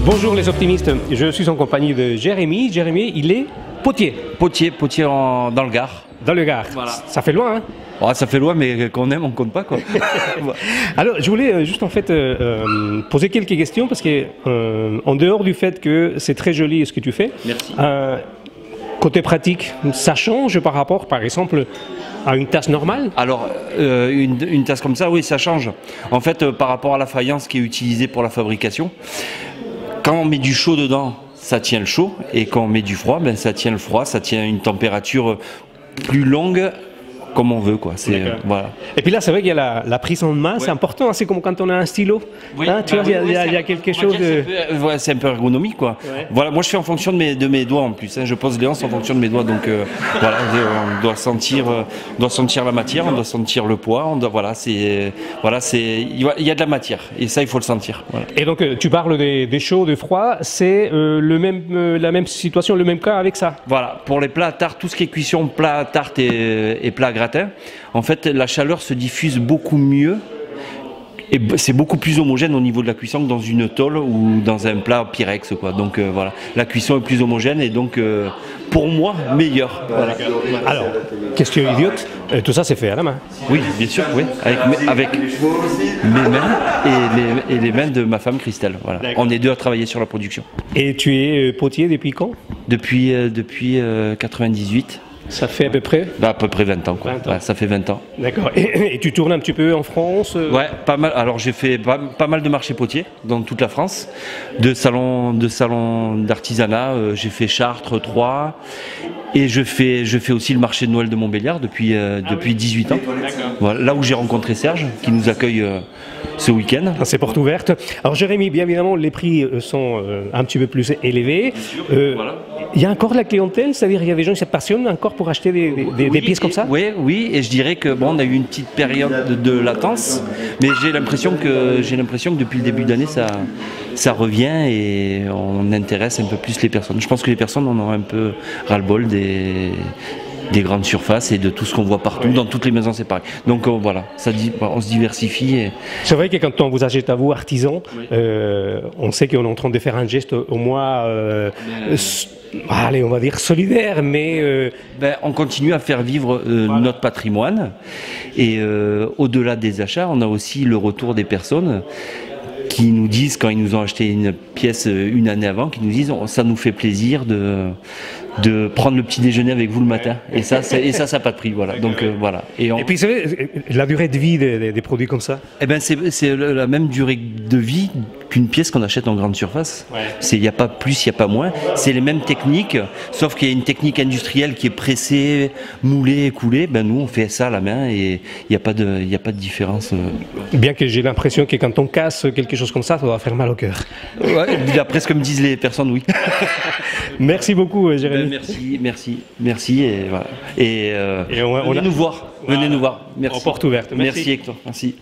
Bonjour les optimistes, je suis en compagnie de Jérémy. Jérémy, il est potier. Potier dans le Gard. Dans le Gard. Voilà. Ça fait loin, hein? Oh, ça fait loin, mais qu'on aime, on compte pas, quoi. Alors, je voulais juste en fait poser quelques questions parce que en dehors du fait que c'est très joli ce que tu fais, Merci. Côté pratique, ça change par rapport, par exemple, à une tasse normale? Alors, une tasse comme ça, oui, ça change. En fait, par rapport à la faïence qui est utilisée pour la fabrication, quand on met du chaud dedans, ça tient le chaud, et quand on met du froid, ben, ça tient le froid, ça tient une température plus longue, comme on veut, quoi. Voilà. Et puis là, c'est vrai qu'il y a la prise en main, c'est important, hein, c'est comme quand on a un stylo. Oui, Hein, tu vois, il y a quelque chose de... C'est un peu ergonomique, quoi. Ouais. Voilà, moi je fais en fonction de mes doigts en plus. Hein. Je pose les hanches en fonction de mes doigts, donc voilà, on doit sentir la matière, on doit sentir le poids, il y a de la matière, et ça il faut le sentir. Voilà. Et donc tu parles des chauds, des froids, c'est la même situation, le même cas avec ça? Voilà, pour les plats tarte, tout ce qui est cuisson, plat tarte et plat gratin, en fait la chaleur se diffuse beaucoup mieux et c'est beaucoup plus homogène au niveau de la cuisson que dans une tôle ou dans un plat Pyrex, quoi. Donc voilà, la cuisson est plus homogène et donc pour moi meilleure. Voilà. Alors, question idiote, tout ça c'est fait à la main? Oui, bien sûr, oui, avec mes mains et les mains de ma femme Christelle. Voilà. On est deux à travailler sur la production. Et tu es potier depuis quand? Depuis 98. Ça fait à peu près? À peu près 20 ans, quoi. 20 ans. Ouais, ça fait 20 ans. D'accord. Et tu tournes un petit peu en France? Ouais, pas mal. Alors j'ai fait pas mal de marchés potiers dans toute la France, de salons d'artisanat. J'ai fait Chartres, Troyes, et je fais aussi le marché de Noël de Montbéliard depuis 18 ans. Voilà, là où j'ai rencontré Serge, qui nous accueille ce week-end. C'est porte ouverte. Alors Jérémy, bien évidemment, les prix sont un petit peu plus élevés. Voilà. Il y a encore de la clientèle, c'est-à-dire il y a des gens qui se passionnent encore pour acheter des pièces comme ça? Oui, et je dirais que bon, on a eu une petite période de latence, mais j'ai l'impression que depuis le début d'année ça revient et on intéresse un peu plus les personnes. Je pense que les personnes en ont un peu ras-le-bol des grandes surfaces et de tout ce qu'on voit partout, dans toutes les maisons c'est pareil. Donc voilà, on se diversifie. C'est vrai que quand on vous achète à vous, artisan, on sait qu'on est en train de faire un geste au moins, allez, on va dire solidaire, mais... on continue à faire vivre notre patrimoine et au-delà des achats, on a aussi le retour des personnes qui nous disent, quand ils nous ont acheté une pièce une année avant, qui nous disent ça nous fait plaisir de prendre le petit déjeuner avec vous le matin. Et ça n'a pas de prix. Voilà. Donc, voilà. Et puis, c'est vrai, la durée de vie des produits comme ça? Eh ben, c'est la même durée de vie qu'une pièce qu'on achète en grande surface. Il n'y a pas plus, il n'y a pas moins. C'est les mêmes techniques, sauf qu'il y a une technique industrielle qui est pressée, moulée, coulée. Ben, nous, on fait ça à la main et il n'y a pas de différence. Bien que j'ai l'impression que quand on casse quelque chose comme ça va faire mal au cœur. Ouais, d'après ce que me disent les personnes, oui. Merci beaucoup, Jérémy. Merci et voilà. Et venez nous voir. Venez nous voir. Merci. En porte ouverte. Merci Hector. Merci.